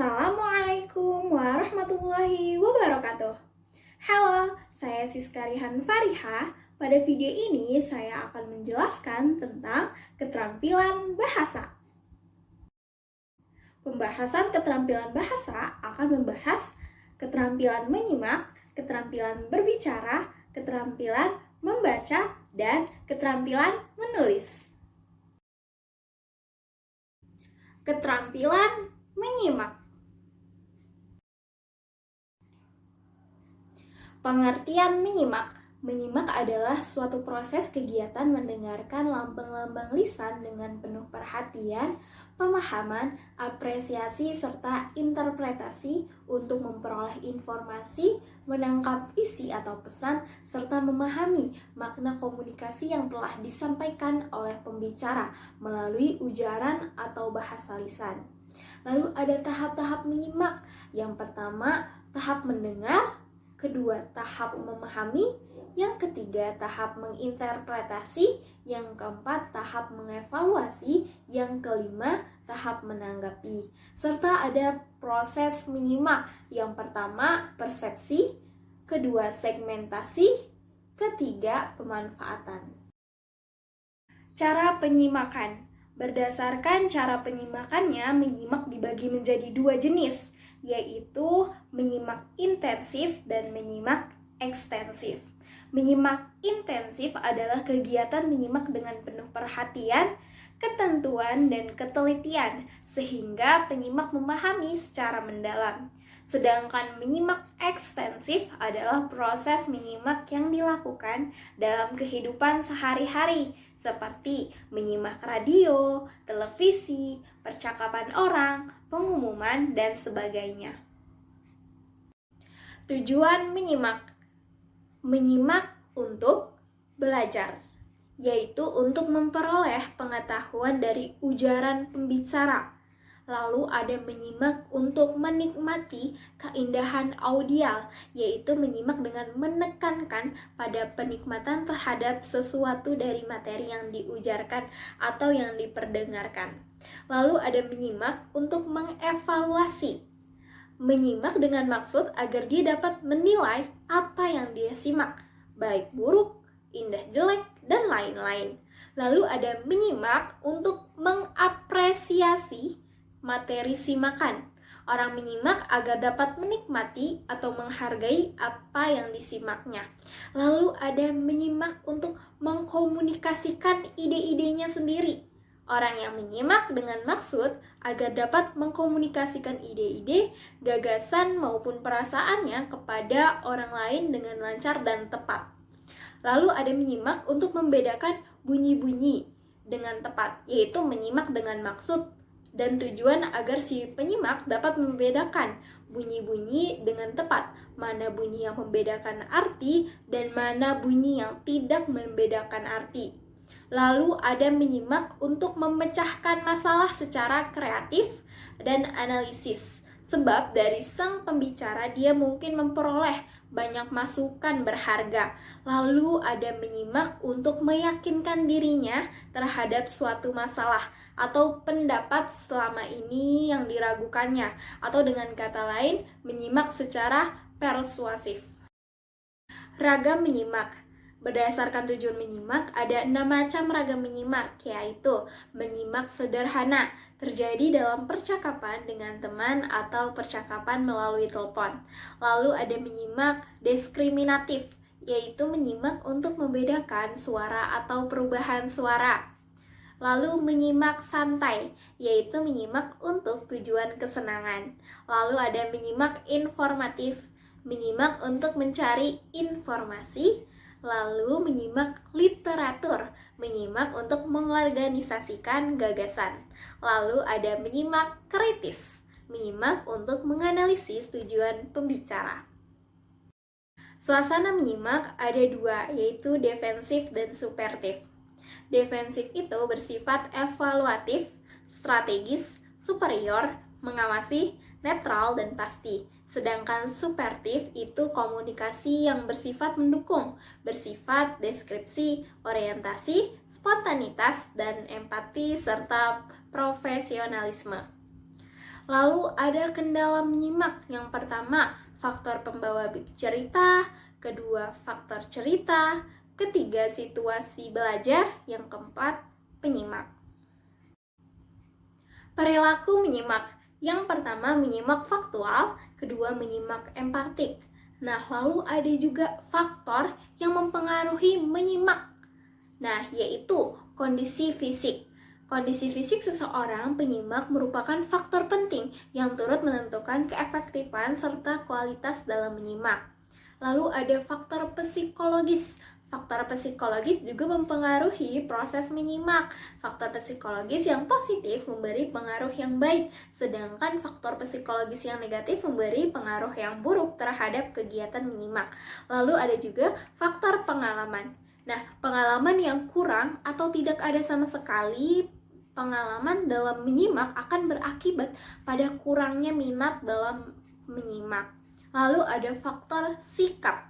Assalamualaikum warahmatullahi wabarakatuh. Halo, saya Siska Rihan Fariha. Pada video ini saya akan menjelaskan tentang keterampilan bahasa. Pembahasan keterampilan bahasa akan membahas keterampilan menyimak, keterampilan berbicara, keterampilan membaca, dan keterampilan menulis. Keterampilan menyimak. Pengertian menyimak. Menyimak adalah suatu proses kegiatan mendengarkan lambang-lambang lisan dengan penuh perhatian, pemahaman, apresiasi, serta interpretasi untuk memperoleh informasi, menangkap isi atau pesan, serta memahami makna komunikasi yang telah disampaikan oleh pembicara melalui ujaran atau bahasa lisan. Lalu ada tahap-tahap menyimak. Yang pertama, tahap mendengar. Kedua, tahap memahami. Yang ketiga, tahap menginterpretasi. Yang keempat, tahap mengevaluasi. Yang kelima, tahap menanggapi. Serta ada proses menyimak. Yang pertama, persepsi. Kedua, segmentasi. Ketiga, pemanfaatan. Cara penyimakan. Berdasarkan cara penyimakannya, menyimak dibagi menjadi dua jenis, yaitu menyimak intensif dan menyimak ekstensif. Menyimak intensif adalah kegiatan menyimak dengan penuh perhatian, ketentuan, dan ketelitian, sehingga penyimak memahami secara mendalam. Sedangkan menyimak ekstensif adalah proses menyimak yang dilakukan dalam kehidupan sehari-hari, seperti menyimak radio, televisi, percakapan orang, pengumuman, dan sebagainya. Tujuan menyimak. Menyimak untuk belajar, yaitu untuk memperoleh pengetahuan dari ujaran pembicara. Lalu ada menyimak untuk menikmati keindahan audial, yaitu menyimak dengan menekankan pada penikmatan terhadap sesuatu dari materi yang diujarkan atau yang diperdengarkan. Lalu ada menyimak untuk mengevaluasi. Menyimak dengan maksud agar dia dapat menilai apa yang dia simak, baik buruk, indah jelek, dan lain-lain. Lalu ada menyimak untuk mengapresiasi materi simakan. Orang menyimak agar dapat menikmati atau menghargai apa yang disimaknya. Lalu ada menyimak untuk mengkomunikasikan ide-idenya sendiri. Orang yang menyimak dengan maksud agar dapat mengkomunikasikan ide-ide, gagasan maupun perasaannya kepada orang lain dengan lancar dan tepat. Lalu ada menyimak untuk membedakan bunyi-bunyi dengan tepat, yaitu menyimak dengan maksud dan tujuan agar si penyimak dapat membedakan bunyi-bunyi dengan tepat, mana bunyi yang membedakan arti dan mana bunyi yang tidak membedakan arti. Lalu ada menyimak untuk memecahkan masalah secara kreatif dan analisis. Sebab dari sang pembicara dia mungkin memperoleh banyak masukan berharga. Lalu ada menyimak untuk meyakinkan dirinya terhadap suatu masalah atau pendapat selama ini yang diragukannya. Atau dengan kata lain, menyimak secara persuasif. Ragam menyimak. Berdasarkan tujuan menyimak, ada 6 macam ragam menyimak, yaitu menyimak sederhana, terjadi dalam percakapan dengan teman atau percakapan melalui telepon. Lalu ada menyimak diskriminatif, yaitu menyimak untuk membedakan suara atau perubahan suara. Lalu menyimak santai, yaitu menyimak untuk tujuan kesenangan. Lalu ada menyimak informatif, menyimak untuk mencari informasi. Lalu menyimak literatur, menyimak untuk mengorganisasikan gagasan. Lalu ada menyimak kritis, menyimak untuk menganalisis tujuan pembicara. Suasana menyimak ada dua, yaitu defensif dan suportif. Defensif itu bersifat evaluatif, strategis, superior, mengawasi, netral, dan pasti. Sedangkan suportif itu komunikasi yang bersifat mendukung, bersifat deskripsi, orientasi, spontanitas, dan empati, serta profesionalisme. Lalu ada kendala menyimak. Yang pertama, faktor pembawa cerita, kedua, faktor cerita, ketiga, situasi belajar, yang keempat, penyimak. Perilaku menyimak. Yang pertama, menyimak faktual, kedua, menyimak empatik. Nah, lalu ada juga faktor yang mempengaruhi menyimak. Nah, yaitu kondisi fisik. Kondisi fisik seseorang penyimak merupakan faktor penting yang turut menentukan keefektifan serta kualitas dalam menyimak. Lalu ada faktor psikologis. Faktor psikologis juga mempengaruhi proses menyimak. Faktor psikologis yang positif memberi pengaruh yang baik, sedangkan faktor psikologis yang negatif memberi pengaruh yang buruk terhadap kegiatan menyimak. Lalu ada juga faktor pengalaman. Nah, pengalaman yang kurang atau tidak ada sama sekali pengalaman dalam menyimak akan berakibat pada kurangnya minat dalam menyimak. Lalu ada faktor sikap.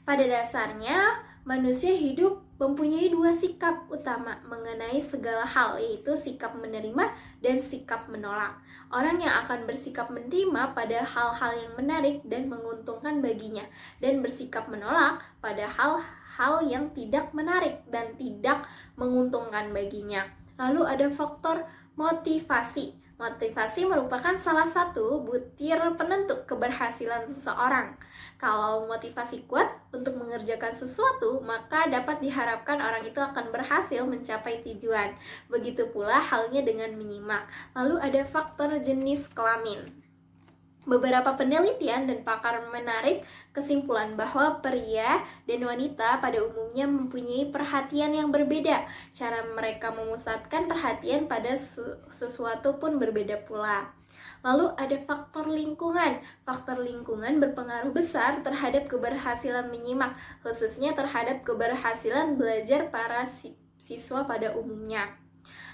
Pada dasarnya, manusia hidup mempunyai dua sikap utama mengenai segala hal, yaitu sikap menerima dan sikap menolak. Orang yang akan bersikap menerima pada hal-hal yang menarik dan menguntungkan baginya, dan bersikap menolak pada hal-hal yang tidak menarik dan tidak menguntungkan baginya. Lalu ada faktor motivasi. Motivasi merupakan salah satu butir penentu keberhasilan seseorang. Kalau motivasi kuat untuk mengerjakan sesuatu, maka dapat diharapkan orang itu akan berhasil mencapai tujuan. Begitu pula halnya dengan menyimak. Lalu ada faktor jenis kelamin. Beberapa penelitian dan pakar menarik kesimpulan bahwa pria dan wanita pada umumnya mempunyai perhatian yang berbeda. Cara mereka memusatkan perhatian pada sesuatu pun berbeda pula. Lalu ada faktor lingkungan. Faktor lingkungan berpengaruh besar terhadap keberhasilan menyimak, khususnya terhadap keberhasilan belajar para siswa pada umumnya.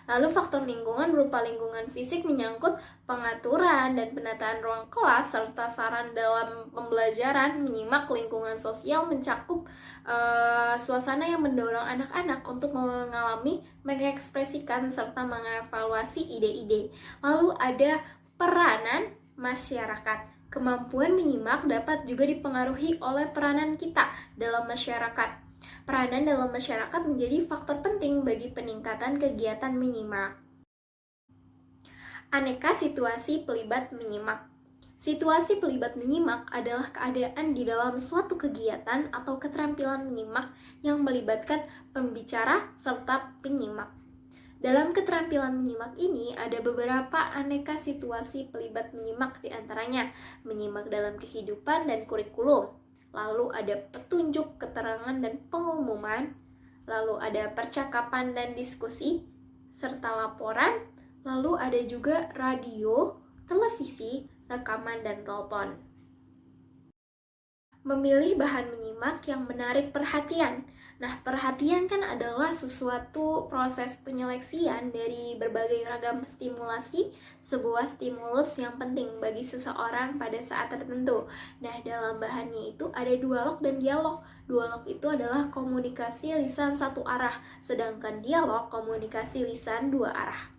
Lalu faktor lingkungan berupa lingkungan fisik menyangkut pengaturan dan penataan ruang kelas serta saran dalam pembelajaran. Menyimak lingkungan sosial mencakup suasana yang mendorong anak-anak untuk mengalami, mengekspresikan serta mengevaluasi ide-ide. Lalu ada peranan masyarakat. Kemampuan menyimak dapat juga dipengaruhi oleh peranan kita dalam masyarakat. Peranan dalam masyarakat menjadi faktor penting bagi peningkatan kegiatan menyimak. Aneka situasi pelibat menyimak. Situasi pelibat menyimak adalah keadaan di dalam suatu kegiatan atau keterampilan menyimak yang melibatkan pembicara serta penyimak. Dalam keterampilan menyimak ini ada beberapa aneka situasi pelibat menyimak, diantaranya menyimak dalam kehidupan dan kurikulum. Lalu ada petunjuk, keterangan, dan pengumuman. Lalu ada percakapan dan diskusi, serta laporan. Lalu ada juga radio, televisi, rekaman, dan telepon. Memilih bahan menyimak yang menarik perhatian. Nah, perhatian kan adalah sesuatu proses penyeleksian dari berbagai ragam stimulasi, sebuah stimulus yang penting bagi seseorang pada saat tertentu. Nah, dalam bahannya itu ada dualog dan dialog. Dualog itu adalah komunikasi lisan satu arah, sedangkan dialog komunikasi lisan dua arah.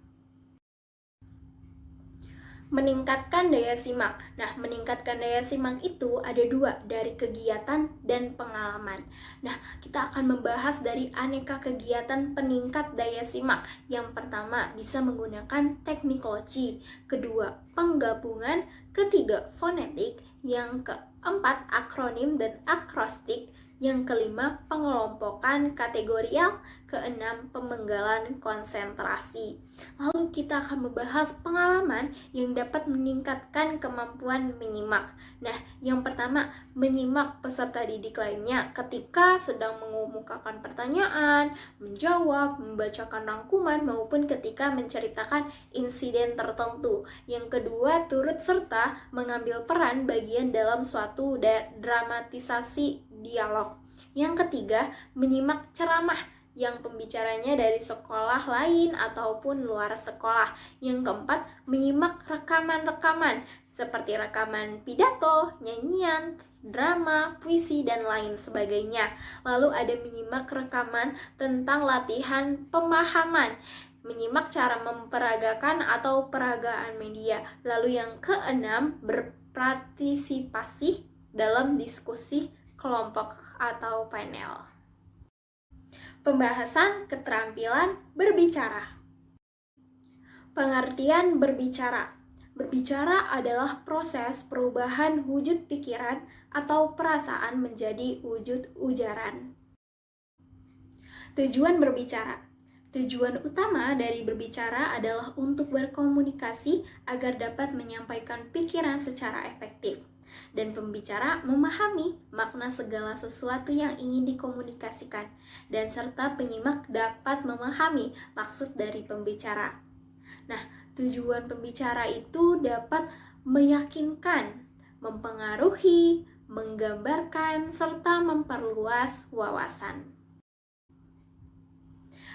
Meningkatkan daya simak. Nah, meningkatkan daya simak itu ada dua, dari kegiatan dan pengalaman. Nah, kita akan membahas dari aneka kegiatan peningkat daya simak. Yang pertama, bisa menggunakan teknik loci. Kedua, penggabungan. Ketiga, fonetik. Yang keempat, akronim dan akrostik. Yang kelima, pengelompokan kategorial. Keenam, pemenggalan konsentrasi. Lalu kita akan membahas pengalaman yang dapat meningkatkan kemampuan menyimak. Nah, yang pertama, menyimak peserta didik lainnya ketika sedang mengemukakan pertanyaan, menjawab, membacakan rangkuman, maupun ketika menceritakan insiden tertentu. Yang kedua, turut serta mengambil peran bagian dalam suatu dramatisasi dialog. Yang ketiga, menyimak ceramah yang pembicaranya dari sekolah lain ataupun luar sekolah. Yang keempat, menyimak rekaman-rekaman seperti rekaman pidato, nyanyian, drama, puisi, dan lain sebagainya. Lalu ada menyimak rekaman tentang latihan pemahaman. menyimak cara memperagakan atau peragaan media. Lalu yang keenam, berpartisipasi dalam diskusi kelompok atau panel. Pembahasan keterampilan berbicara. Pengertian berbicara. Berbicara adalah proses perubahan wujud pikiran atau perasaan menjadi wujud ujaran. Tujuan berbicara. Tujuan utama dari berbicara adalah untuk berkomunikasi agar dapat menyampaikan pikiran secara efektif. Dan pembicara memahami makna segala sesuatu yang ingin dikomunikasikan, dan serta penyimak dapat memahami maksud dari pembicara. Nah, tujuan pembicara itu dapat meyakinkan, mempengaruhi, menggambarkan, serta memperluas wawasan.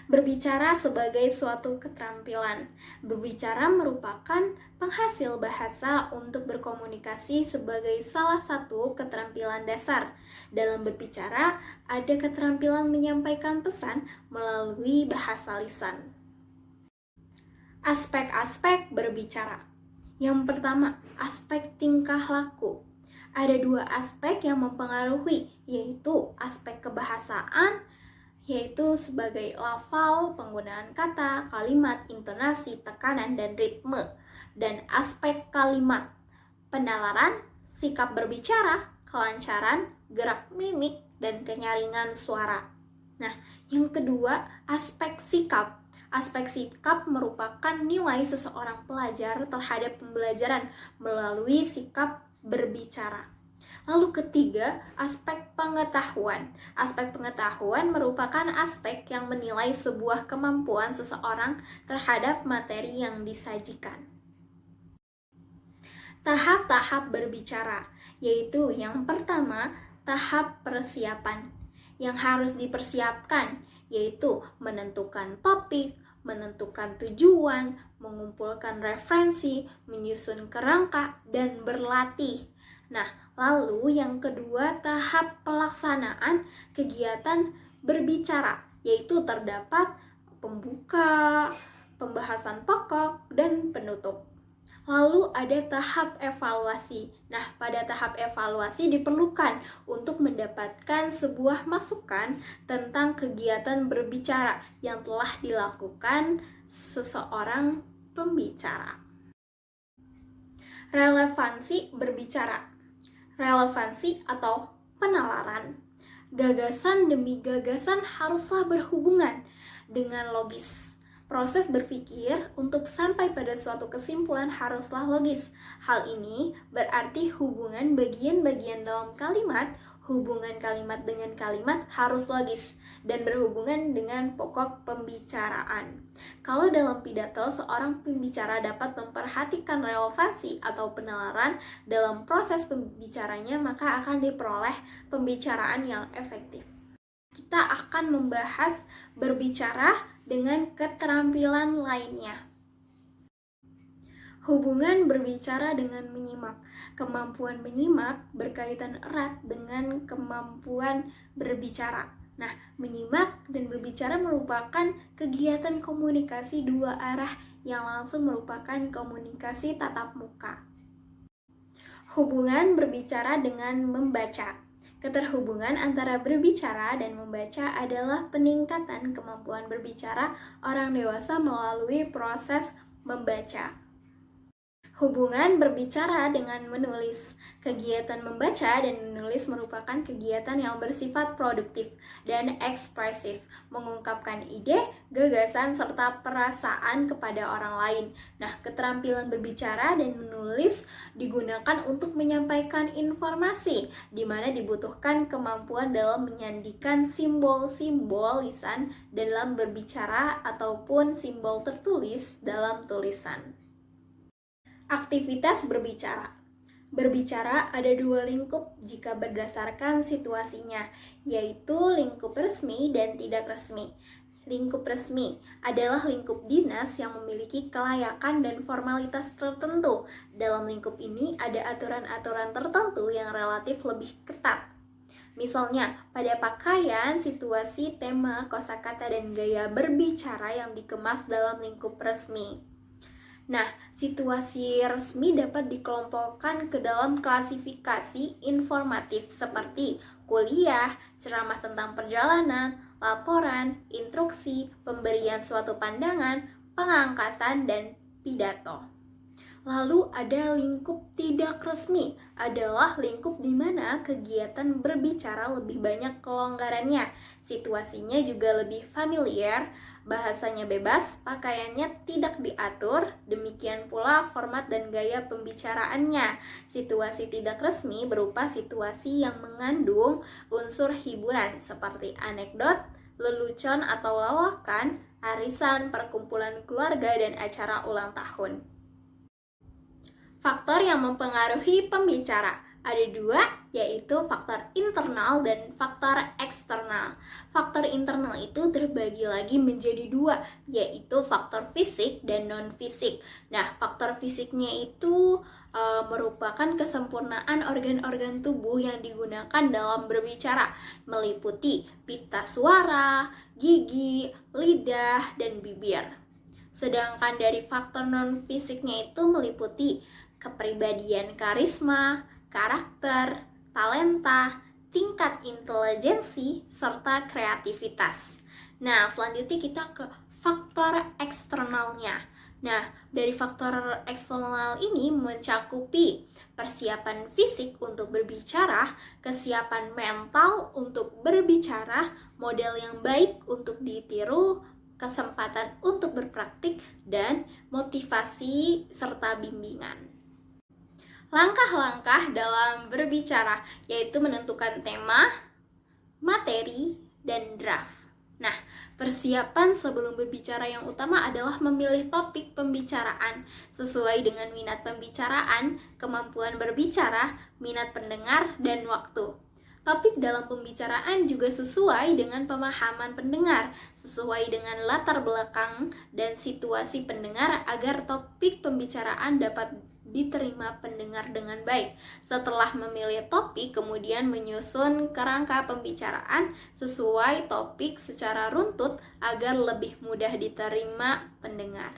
Berbicara sebagai suatu keterampilan. Berbicara merupakan penghasil bahasa untuk berkomunikasi sebagai salah satu keterampilan dasar. Dalam berbicara, ada keterampilan menyampaikan pesan melalui bahasa lisan. Aspek-aspek berbicara. Yang pertama, aspek tingkah laku. Ada dua aspek yang mempengaruhi, yaitu aspek kebahasaan, yaitu sebagai lafal, penggunaan kata, kalimat, intonasi, tekanan, dan ritme. Dan aspek kalimat, penalaran, sikap berbicara, kelancaran, gerak mimik, dan kenyaringan suara. Nah, yang kedua, aspek sikap. Aspek sikap merupakan nilai seseorang pelajar terhadap pembelajaran melalui sikap berbicara. Lalu ketiga, aspek pengetahuan. Aspek pengetahuan merupakan aspek yang menilai sebuah kemampuan seseorang terhadap materi yang disajikan. Tahap-tahap berbicara, yaitu yang pertama, tahap persiapan. Yang harus dipersiapkan, yaitu menentukan topik, menentukan tujuan, mengumpulkan referensi, menyusun kerangka, dan berlatih. Nah, lalu yang kedua, tahap pelaksanaan kegiatan berbicara, yaitu terdapat pembuka, pembahasan pokok, dan penutup. Lalu ada tahap evaluasi. Nah, pada tahap evaluasi diperlukan untuk mendapatkan sebuah masukan tentang kegiatan berbicara yang telah dilakukan seseorang pembicara. Relevansi berbicara. Relevansi atau penalaran. Gagasan demi gagasan haruslah berhubungan dengan logis. Proses berpikir untuk sampai pada suatu kesimpulan haruslah logis. Hal ini berarti hubungan bagian-bagian dalam kalimat, hubungan kalimat dengan kalimat harus logis dan berhubungan dengan pokok pembicaraan. Kalau dalam pidato, seorang pembicara dapat memperhatikan relevansi atau penalaran dalam proses pembicaranya, maka akan diperoleh pembicaraan yang efektif. Kita akan membahas berbicara dengan keterampilan lainnya. Hubungan berbicara dengan menyimak. Kemampuan menyimak berkaitan erat dengan kemampuan berbicara. Nah, menyimak dan berbicara merupakan kegiatan komunikasi dua arah yang langsung merupakan komunikasi tatap muka. Hubungan berbicara dengan membaca. Keterhubungan antara berbicara dan membaca adalah peningkatan kemampuan berbicara orang dewasa melalui proses membaca. Hubungan berbicara dengan menulis. Kegiatan membaca dan menulis merupakan kegiatan yang bersifat produktif dan ekspresif, mengungkapkan ide, gagasan, serta perasaan kepada orang lain. Nah, keterampilan berbicara dan menulis digunakan untuk menyampaikan informasi, di mana dibutuhkan kemampuan dalam menyandikan simbol-simbol lisan dalam berbicara ataupun simbol tertulis dalam tulisan. Aktivitas berbicara. Berbicara ada dua lingkup jika berdasarkan situasinya, yaitu lingkup resmi dan tidak resmi. Lingkup resmi adalah lingkup dinas yang memiliki kelayakan dan formalitas tertentu. Dalam lingkup ini ada aturan-aturan tertentu yang relatif lebih ketat. Misalnya, pada pakaian, situasi, tema, kosakata, dan gaya berbicara yang dikemas dalam lingkup resmi. Nah, situasi resmi dapat dikelompokkan ke dalam klasifikasi informatif seperti kuliah, ceramah tentang perjalanan, laporan, instruksi, pemberian suatu pandangan, pengangkatan, dan pidato. Lalu ada lingkup tidak resmi, adalah lingkup di mana kegiatan berbicara lebih banyak kelonggarannya, situasinya juga lebih familiar, bahasanya bebas, pakaiannya tidak diatur, demikian pula format dan gaya pembicaraannya. Situasi tidak resmi berupa situasi yang mengandung unsur hiburan seperti anekdot, lelucon atau lawakan, arisan, perkumpulan keluarga, dan acara ulang tahun. Faktor yang mempengaruhi pembicara ada dua, yaitu faktor internal dan faktor eksternal. Faktor internal itu terbagi lagi menjadi dua, yaitu faktor fisik dan non-fisik. Nah, faktor fisiknya itu merupakan kesempurnaan organ-organ tubuh yang digunakan dalam berbicara, meliputi pita suara, gigi, lidah, dan bibir. Sedangkan dari faktor non-fisiknya itu meliputi kepribadian karisma, karakter, talenta, tingkat intelijensi, serta kreativitas. Nah, selanjutnya kita ke faktor eksternalnya. Nah, dari faktor eksternal ini mencakupi persiapan fisik untuk berbicara, kesiapan mental untuk berbicara, model yang baik untuk ditiru, kesempatan untuk berpraktik, dan motivasi serta bimbingan. Langkah-langkah dalam berbicara yaitu menentukan tema, materi, dan draft. Nah, persiapan sebelum berbicara yang utama adalah memilih topik pembicaraan sesuai dengan minat pembicaraan, kemampuan berbicara, minat pendengar, dan waktu. Topik dalam pembicaraan juga sesuai dengan pemahaman pendengar, sesuai dengan latar belakang dan situasi pendengar agar topik pembicaraan dapat diterima pendengar dengan baik. Setelah memilih topik, kemudian menyusun kerangka pembicaraan sesuai topik secara runtut agar lebih mudah diterima pendengar.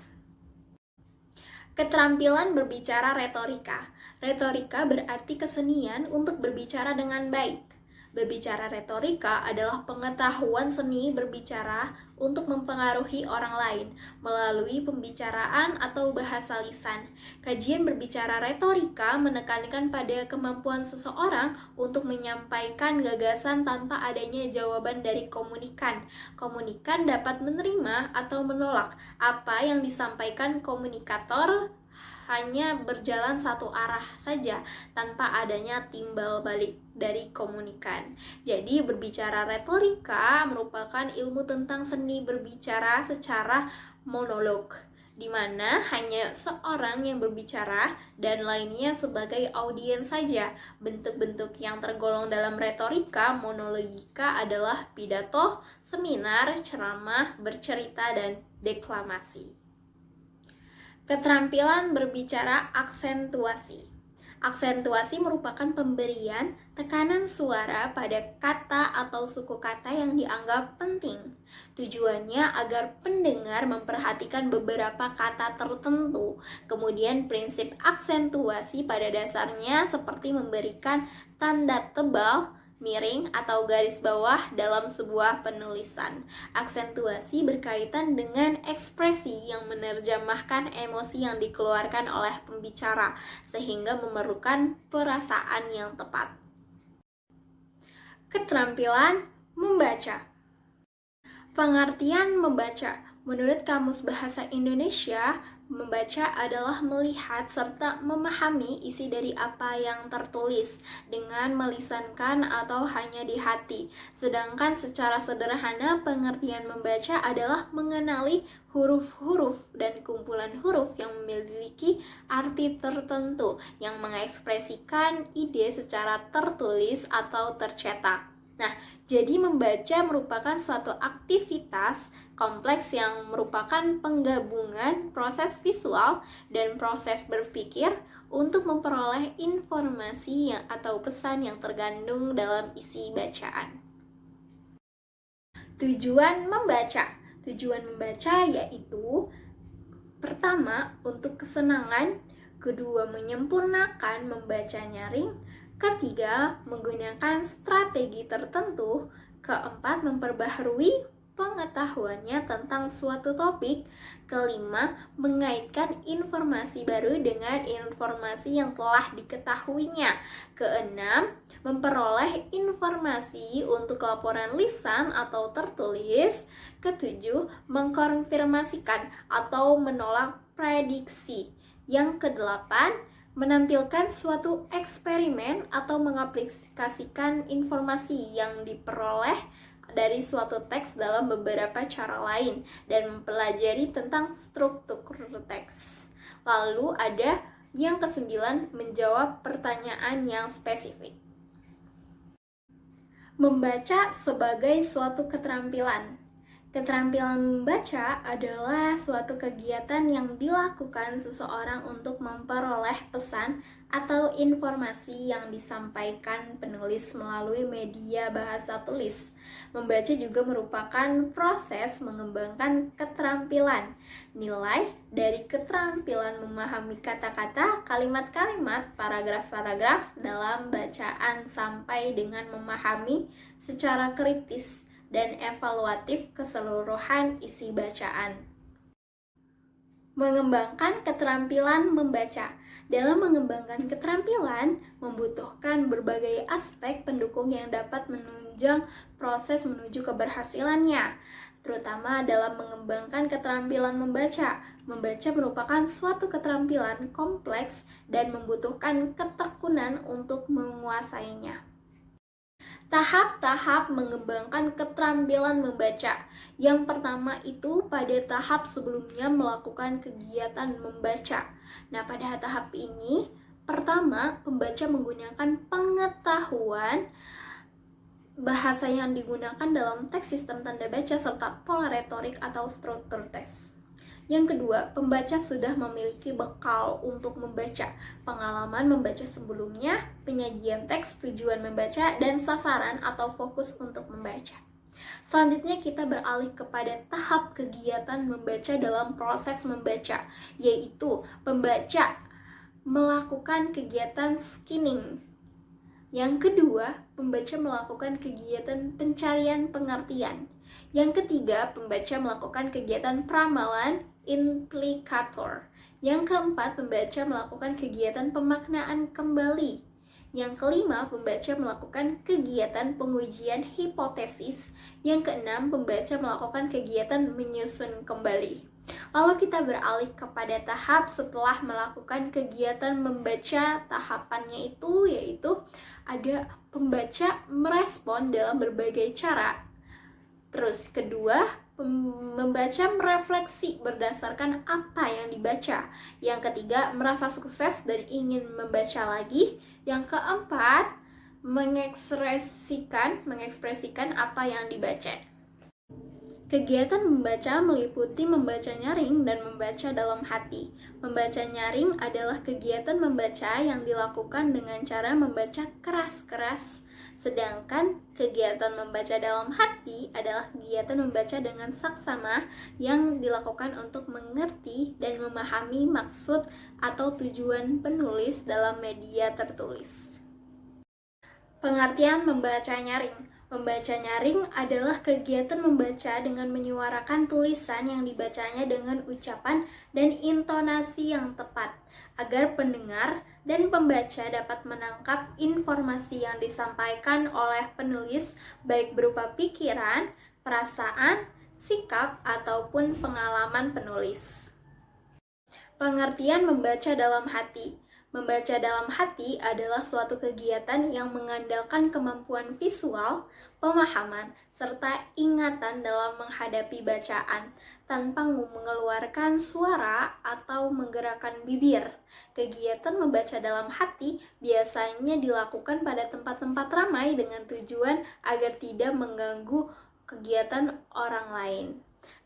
Keterampilan berbicara retorika. Retorika berarti kesenian untuk berbicara dengan baik. Berbicara retorika adalah pengetahuan seni berbicara untuk mempengaruhi orang lain melalui pembicaraan atau bahasa lisan. Kajian berbicara retorika menekankan pada kemampuan seseorang untuk menyampaikan gagasan tanpa adanya jawaban dari komunikan. Komunikan dapat menerima atau menolak apa yang disampaikan komunikator, hanya berjalan satu arah saja tanpa adanya timbal balik dari komunikan. Jadi berbicara retorika merupakan ilmu tentang seni berbicara secara monolog, di mana hanya seorang yang berbicara dan lainnya sebagai audiens saja. Bentuk-bentuk yang tergolong dalam retorika monologika adalah pidato, seminar, ceramah, bercerita, dan deklamasi. Keterampilan berbicara aksentuasi. Aksentuasi merupakan pemberian tekanan suara pada kata atau suku kata yang dianggap penting. Tujuannya agar pendengar memperhatikan beberapa kata tertentu. Kemudian prinsip aksentuasi pada dasarnya seperti memberikan tanda tebal, miring, atau garis bawah dalam sebuah penulisan. Aksentuasi berkaitan dengan ekspresi yang menerjemahkan emosi yang dikeluarkan oleh pembicara, sehingga memerlukan perasaan yang tepat. Keterampilan membaca. Pengertian membaca. Menurut Kamus Bahasa Indonesia, membaca adalah melihat serta memahami isi dari apa yang tertulis dengan melisankan atau hanya di hati. Sedangkan secara sederhana pengertian membaca adalah mengenali huruf-huruf dan kumpulan huruf yang memiliki arti tertentu yang mengekspresikan ide secara tertulis atau tercetak. Nah, jadi membaca merupakan suatu aktivitas kompleks yang merupakan penggabungan proses visual dan proses berpikir untuk memperoleh informasi atau pesan yang terkandung dalam isi bacaan. Tujuan membaca. Tujuan membaca yaitu pertama, untuk kesenangan, kedua, menyempurnakan membaca nyaring, ketiga, menggunakan strategi tertentu, keempat, memperbaharui pengetahuannya tentang suatu topik, kelima, mengaitkan informasi baru dengan informasi yang telah diketahuinya, keenam, memperoleh informasi untuk laporan lisan atau tertulis, ketujuh, mengkonfirmasikan atau menolak prediksi, yang kedelapan, menampilkan suatu eksperimen atau mengaplikasikan informasi yang diperoleh dari suatu teks dalam beberapa cara lain dan mempelajari tentang struktur teks. Lalu ada yang kesembilan, menjawab pertanyaan yang spesifik. Membaca sebagai suatu keterampilan. Keterampilan membaca adalah suatu kegiatan yang dilakukan seseorang untuk memperoleh pesan atau informasi yang disampaikan penulis melalui media bahasa tulis. Membaca juga merupakan proses mengembangkan keterampilan. Nilai dari keterampilan memahami kata-kata, kalimat-kalimat, paragraf-paragraf dalam bacaan sampai dengan memahami secara kritis dan evaluatif keseluruhan isi bacaan. Mengembangkan keterampilan membaca. Dalam mengembangkan keterampilan, membutuhkan berbagai aspek pendukung yang dapat menunjang proses menuju keberhasilannya, terutama dalam mengembangkan keterampilan membaca. Membaca merupakan suatu keterampilan kompleks dan membutuhkan ketekunan untuk menguasainya. Tahap-tahap mengembangkan keterampilan membaca. Yang pertama itu pada tahap sebelumnya melakukan kegiatan membaca. Nah, pada tahap ini, pertama, pembaca menggunakan pengetahuan bahasa yang digunakan dalam teks, sistem tanda baca, serta pola retorik atau struktur teks. Yang kedua, pembaca sudah memiliki bekal untuk membaca, pengalaman membaca sebelumnya, penyajian teks, tujuan membaca, dan sasaran atau fokus untuk membaca. Selanjutnya kita beralih kepada tahap kegiatan membaca dalam proses membaca, yaitu pembaca melakukan kegiatan skimming. Yang kedua, pembaca melakukan kegiatan pencarian pengertian. Yang ketiga, pembaca melakukan kegiatan pramalan implikator. Yang keempat, pembaca melakukan kegiatan pemaknaan kembali. Yang kelima, pembaca melakukan kegiatan pengujian hipotesis. Yang keenam, pembaca melakukan kegiatan menyusun kembali. Lalu kita beralih kepada tahap setelah melakukan kegiatan membaca. Tahapannya itu yaitu ada pembaca merespon dalam berbagai cara. Terus kedua, membaca merefleksi berdasarkan apa yang dibaca. Yang ketiga, merasa sukses dan ingin membaca lagi. Yang keempat, mengekspresikan apa yang dibaca. Kegiatan membaca meliputi membaca nyaring dan membaca dalam hati. Membaca nyaring adalah kegiatan membaca yang dilakukan dengan cara membaca keras-keras, sedangkan kegiatan membaca dalam hati adalah kegiatan membaca dengan saksama yang dilakukan untuk mengerti dan memahami maksud atau tujuan penulis dalam media tertulis. Pengertian membaca nyaring. Membaca nyaring adalah kegiatan membaca dengan menyuarakan tulisan yang dibacanya dengan ucapan dan intonasi yang tepat, agar pendengar dan pembaca dapat menangkap informasi yang disampaikan oleh penulis, baik berupa pikiran, perasaan, sikap, ataupun pengalaman penulis. Pengertian membaca dalam hati. Membaca dalam hati adalah suatu kegiatan yang mengandalkan kemampuan visual, pemahaman, serta ingatan dalam menghadapi bacaan, tanpa mengeluarkan suara atau menggerakkan bibir. Kegiatan membaca dalam hati biasanya dilakukan pada tempat-tempat ramai dengan tujuan agar tidak mengganggu kegiatan orang lain.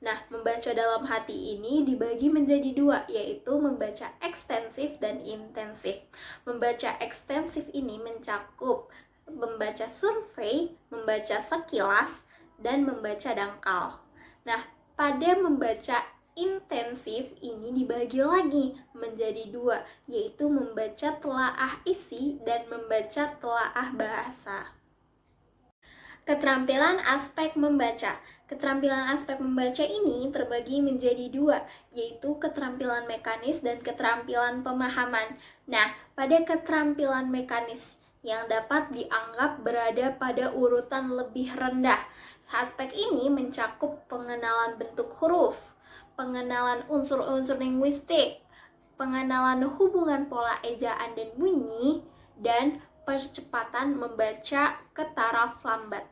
Nah, membaca dalam hati ini dibagi menjadi dua, yaitu membaca ekstensif dan intensif. Membaca ekstensif ini mencakup membaca survei, membaca sekilas, dan membaca dangkal. Nah, pada membaca intensif ini dibagi lagi menjadi dua, yaitu membaca telaah isi dan membaca telaah bahasa. Keterampilan aspek membaca. Keterampilan aspek membaca ini terbagi menjadi dua, yaitu keterampilan mekanis dan keterampilan pemahaman. Nah, pada keterampilan mekanis yang dapat dianggap berada pada urutan lebih rendah, aspek ini mencakup pengenalan bentuk huruf, pengenalan unsur-unsur linguistik, pengenalan hubungan pola ejaan dan bunyi, dan percepatan membaca ke taraf lambat.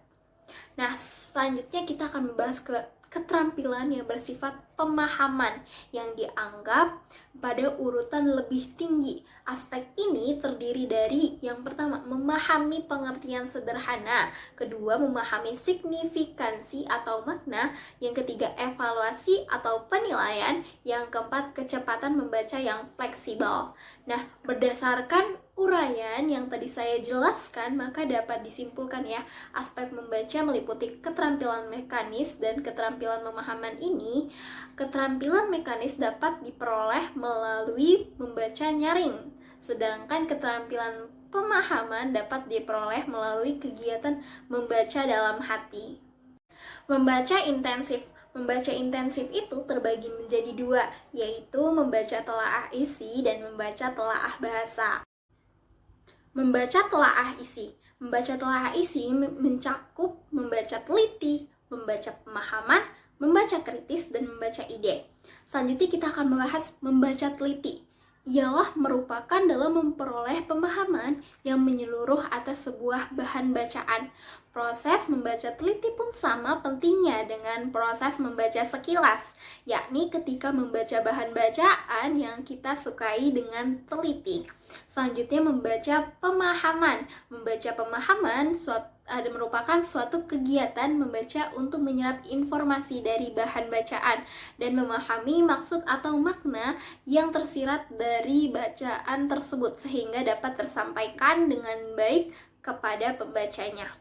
Nah, selanjutnya kita akan membahas keterampilan yang bersifat pemahaman yang dianggap pada urutan lebih tinggi. Aspek ini terdiri dari yang pertama, memahami pengertian sederhana, kedua, memahami signifikansi atau makna, yang ketiga, evaluasi atau penilaian, yang keempat, kecepatan membaca yang fleksibel. Nah, berdasarkan uraian yang tadi saya jelaskan, maka dapat disimpulkan ya, aspek membaca meliputi keterampilan mekanis dan keterampilan pemahaman ini. Keterampilan mekanis dapat diperoleh melalui membaca nyaring, sedangkan keterampilan pemahaman dapat diperoleh melalui kegiatan membaca dalam hati. Membaca intensif. Membaca intensif itu terbagi menjadi dua, yaitu membaca telaah isi dan membaca telaah bahasa. Membaca telaah isi. Membaca telaah isi mencakup membaca teliti, membaca pemahaman, membaca kritis, dan membaca ide. Selanjutnya kita akan membahas membaca teliti. Ialah merupakan dalam memperoleh pemahaman yang menyeluruh atas sebuah bahan bacaan. Proses membaca teliti pun sama pentingnya dengan proses membaca sekilas, yakni ketika membaca bahan bacaan yang kita sukai dengan teliti. Selanjutnya membaca pemahaman. Membaca pemahaman merupakan suatu kegiatan membaca untuk menyerap informasi dari bahan bacaan dan memahami maksud atau makna yang tersirat dari bacaan tersebut sehingga dapat tersampaikan dengan baik kepada pembacanya.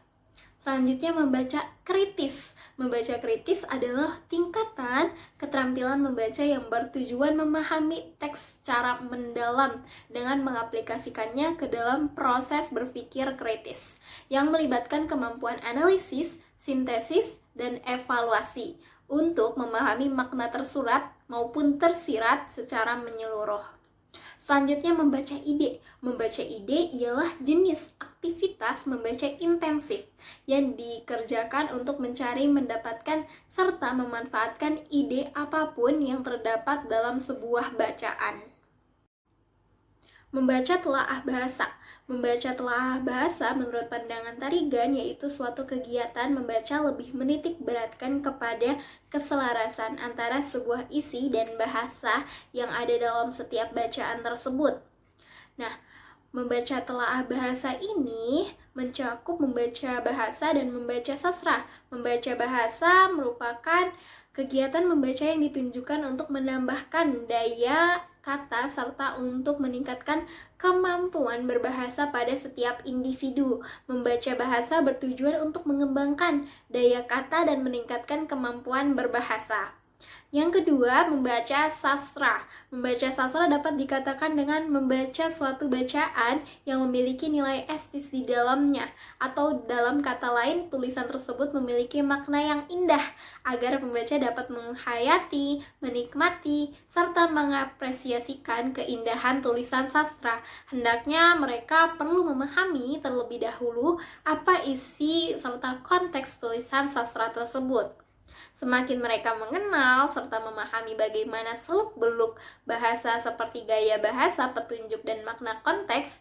Selanjutnya membaca kritis. Membaca kritis adalah tingkatan keterampilan membaca yang bertujuan memahami teks secara mendalam dengan mengaplikasikannya ke dalam proses berpikir kritis yang melibatkan kemampuan analisis, sintesis, dan evaluasi untuk memahami makna tersurat maupun tersirat secara menyeluruh. Selanjutnya membaca ide. Membaca ide ialah jenis aktivitas membaca intensif yang dikerjakan untuk mencari, mendapatkan, serta memanfaatkan ide apapun yang terdapat dalam sebuah bacaan. Membaca telaah bahasa. Membaca telaah bahasa menurut pandangan Tarigan yaitu suatu kegiatan membaca lebih menitik beratkan kepada keselarasan antara sebuah isi dan bahasa yang ada dalam setiap bacaan tersebut. Nah, membaca telaah bahasa ini mencakup membaca bahasa dan membaca sastra. Membaca bahasa merupakan kegiatan membaca yang ditunjukkan untuk menambahkan daya kata serta untuk meningkatkan kemampuan berbahasa pada setiap individu. Membaca bahasa bertujuan untuk mengembangkan daya kata dan meningkatkan kemampuan berbahasa. Yang kedua, membaca sastra. Membaca sastra dapat dikatakan dengan membaca suatu bacaan yang memiliki nilai estetis di dalamnya, atau dalam kata lain, tulisan tersebut memiliki makna yang indah, agar pembaca dapat menghayati, menikmati, serta mengapresiasikan keindahan tulisan sastra. Hendaknya mereka perlu memahami terlebih dahulu apa isi serta konteks tulisan sastra tersebut. Semakin mereka mengenal serta memahami bagaimana seluk-beluk bahasa seperti gaya bahasa, petunjuk, dan makna konteks,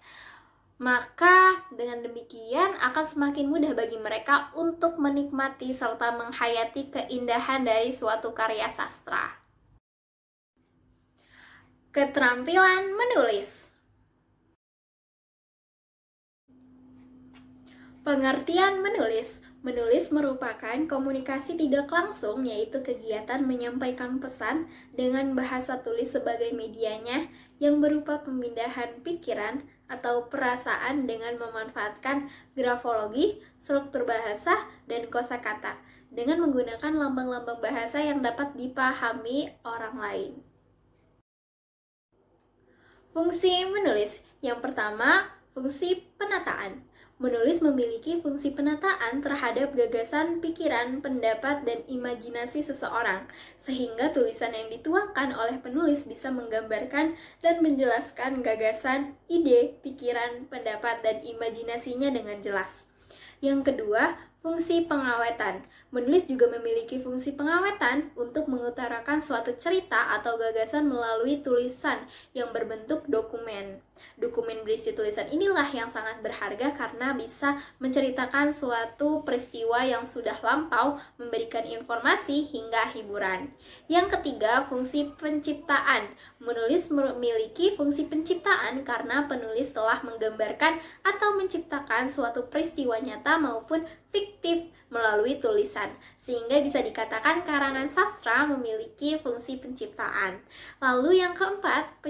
maka dengan demikian akan semakin mudah bagi mereka untuk menikmati serta menghayati keindahan dari suatu karya sastra. Keterampilan menulis. Pengertian menulis. Menulis merupakan komunikasi tidak langsung, yaitu kegiatan menyampaikan pesan dengan bahasa tulis sebagai medianya yang berupa pemindahan pikiran atau perasaan dengan memanfaatkan grafologi, struktur bahasa, dan kosakata dengan menggunakan lambang-lambang bahasa yang dapat dipahami orang lain. Fungsi menulis. Yang pertama, fungsi penataan. Menulis memiliki fungsi penataan terhadap gagasan, pikiran, pendapat, dan imajinasi seseorang, sehingga tulisan yang dituangkan oleh penulis bisa menggambarkan dan menjelaskan gagasan, ide, pikiran, pendapat, dan imajinasinya dengan jelas. Yang kedua, fungsi pengawetan. Menulis juga memiliki fungsi pengawetan untuk mengutarakan suatu cerita atau gagasan melalui tulisan yang berbentuk dokumen. Dokumen berisi tulisan inilah yang sangat berharga karena bisa menceritakan suatu peristiwa yang sudah lampau, memberikan informasi hingga hiburan. Yang ketiga, fungsi penciptaan. Menulis memiliki fungsi penciptaan karena penulis telah menggambarkan atau menciptakan suatu peristiwa nyata maupun fiktif melalui tulisan, sehingga bisa dikatakan karangan sastra memiliki fungsi penciptaan. Lalu yang keempat,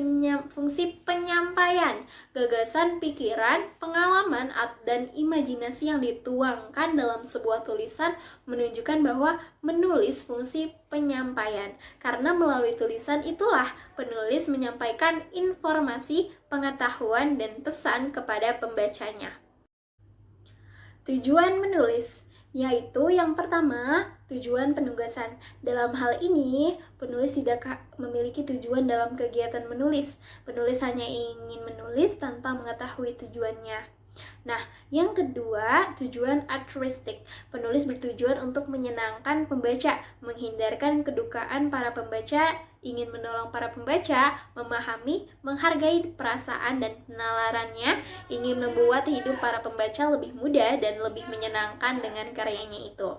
fungsi penyampaian. Gagasan, pikiran, pengalaman, dan imajinasi yang dituangkan dalam sebuah tulisan menunjukkan bahwa menulis fungsi penyampaian. Karena melalui tulisan itulah penulis menyampaikan informasi, pengetahuan, dan pesan kepada pembacanya. Tujuan menulis, yaitu yang pertama, tujuan penugasan. Dalam hal ini, penulis tidak memiliki tujuan dalam kegiatan menulis. Penulis hanya ingin menulis tanpa mengetahui tujuannya. Nah, yang kedua, tujuan altruistik. Penulis bertujuan untuk menyenangkan pembaca, menghindarkan kedukaan para pembaca, ingin menolong para pembaca, memahami, menghargai perasaan dan penalarannya, ingin membuat hidup para pembaca lebih mudah dan lebih menyenangkan dengan karyanya itu.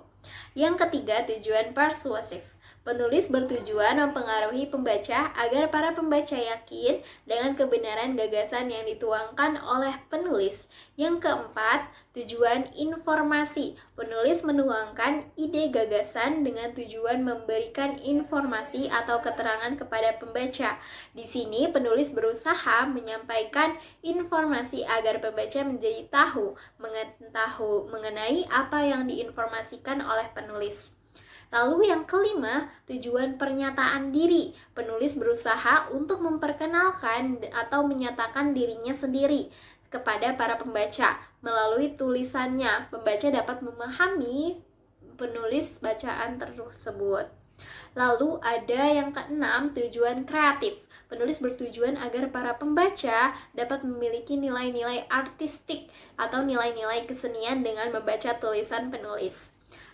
Yang ketiga, tujuan persuasif. Penulis bertujuan mempengaruhi pembaca agar para pembaca yakin dengan kebenaran gagasan yang dituangkan oleh penulis. Yang keempat, tujuan informasi. Penulis menuangkan ide gagasan dengan tujuan memberikan informasi atau keterangan kepada pembaca. Di sini penulis berusaha menyampaikan informasi agar pembaca menjadi tahu mengenai apa yang diinformasikan oleh penulis. Lalu yang kelima, tujuan pernyataan diri. Penulis berusaha untuk memperkenalkan atau menyatakan dirinya sendiri kepada para pembaca. Melalui tulisannya, pembaca dapat memahami penulis bacaan tersebut. Lalu ada yang keenam, tujuan kreatif. Penulis bertujuan agar para pembaca dapat memiliki nilai-nilai artistik atau nilai-nilai kesenian dengan membaca tulisan penulis.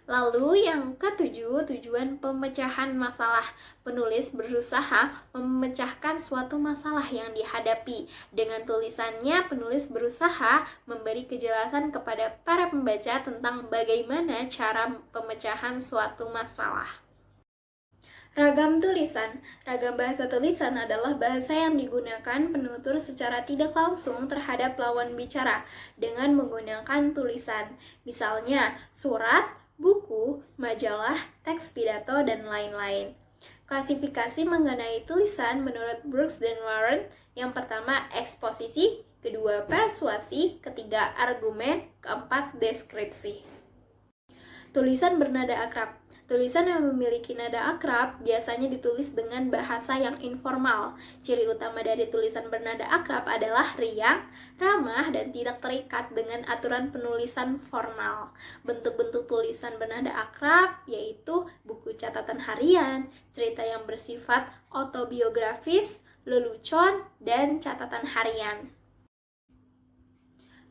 Lalu yang ketujuh, tujuan pemecahan masalah. Penulis berusaha memecahkan suatu masalah yang dihadapi. Dengan tulisannya, penulis berusaha memberi kejelasan kepada para pembaca tentang bagaimana cara pemecahan suatu masalah. Ragam tulisan. Ragam bahasa tulisan adalah bahasa yang digunakan penutur secara tidak langsung terhadap lawan bicara dengan menggunakan tulisan. Misalnya, surat, buku, majalah, teks pidato, dan lain-lain. Klasifikasi mengenai tulisan menurut Brooks dan Warren, yang pertama eksposisi, kedua persuasi, ketiga argumen, keempat deskripsi. Tulisan bernada akrab. Tulisan yang memiliki nada akrab biasanya ditulis dengan bahasa yang informal. Ciri utama dari tulisan bernada akrab adalah riang, ramah, dan tidak terikat dengan aturan penulisan formal. Bentuk-bentuk tulisan bernada akrab yaitu buku catatan harian, cerita yang bersifat autobiografis, lelucon, dan catatan harian.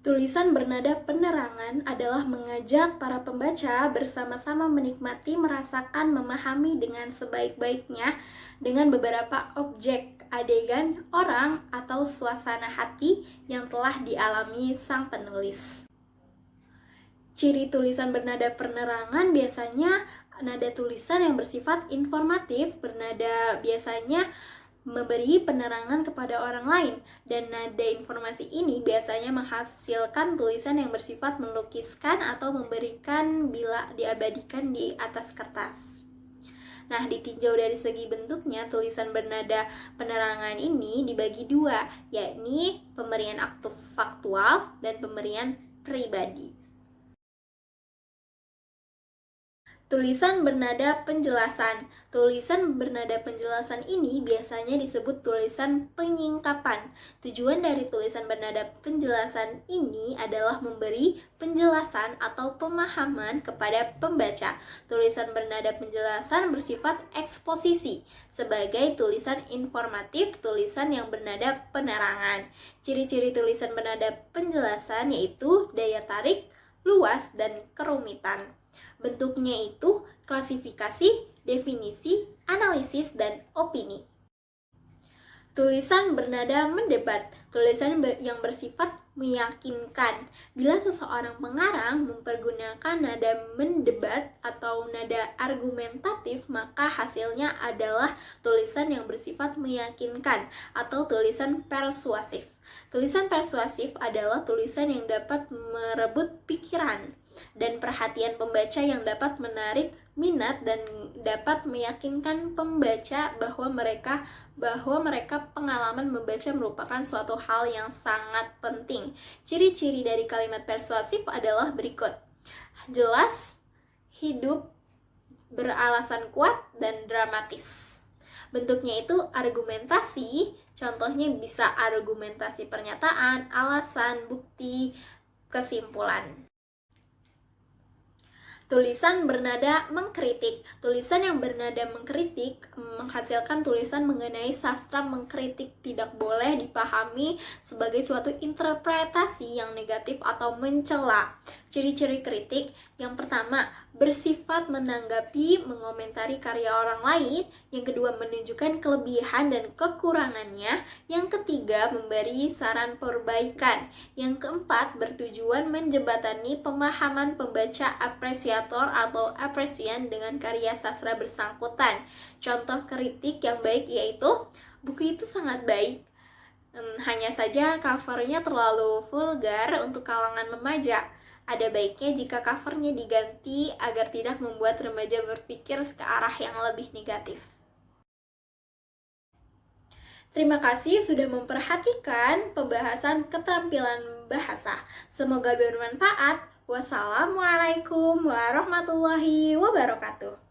Tulisan bernada penerangan adalah mengajak para pembaca bersama-sama menikmati, merasakan, memahami dengan sebaik-baiknya dengan beberapa objek, adegan, orang, atau suasana hati yang telah dialami sang penulis. Ciri tulisan bernada penerangan biasanya nada tulisan yang bersifat informatif, bernada biasanya memberi penerangan kepada orang lain, dan nada informasi ini biasanya menghasilkan tulisan yang bersifat melukiskan atau memberikan bila diabadikan di atas kertas. Nah, ditinjau dari segi bentuknya, tulisan bernada penerangan ini dibagi dua, yakni pemberian aktu faktual dan pemberian pribadi. Tulisan bernada penjelasan. Tulisan bernada penjelasan ini biasanya disebut tulisan penyingkapan. Tujuan dari tulisan bernada penjelasan ini adalah memberi penjelasan atau pemahaman kepada pembaca. Tulisan bernada penjelasan bersifat eksposisi sebagai tulisan informatif, tulisan yang bernada penerangan. Ciri-ciri tulisan bernada penjelasan yaitu daya tarik, luas, dan kerumitan. Bentuknya itu klasifikasi, definisi, analisis, dan opini. Tulisan bernada mendebat, tulisan yang bersifat meyakinkan. Bila seseorang pengarang mempergunakan nada mendebat atau nada argumentatif, maka hasilnya adalah tulisan yang bersifat meyakinkan atau tulisan persuasif. Tulisan persuasif adalah tulisan yang dapat merebut pikiran dan perhatian pembaca, yang dapat menarik minat dan dapat meyakinkan pembaca bahwa mereka pengalaman membaca merupakan suatu hal yang sangat penting. Ciri-ciri dari kalimat persuasif adalah berikut: jelas, hidup, beralasan kuat, dan dramatis. Bentuknya itu argumentasi, contohnya bisa argumentasi pernyataan, alasan, bukti, kesimpulan. Tulisan bernada mengkritik. Tulisan yang bernada mengkritik menghasilkan tulisan mengenai sastra mengkritik, tidak boleh dipahami sebagai suatu interpretasi yang negatif atau mencela. Ciri-ciri kritik: yang pertama, bersifat menanggapi, mengomentari karya orang lain. Yang kedua, menunjukkan kelebihan dan kekurangannya. Yang ketiga, memberi saran perbaikan. Yang keempat, bertujuan menjembatani pemahaman pembaca apresiator atau apresian dengan karya sastra bersangkutan. Contoh kritik yang baik yaitu, buku itu sangat baik, hanya saja covernya terlalu vulgar untuk kalangan remaja. Ada baiknya jika covernya diganti agar tidak membuat remaja berpikir ke arah yang lebih negatif. Terima kasih sudah memperhatikan pembahasan keterampilan bahasa. Semoga bermanfaat. Wassalamualaikum warahmatullahi wabarakatuh.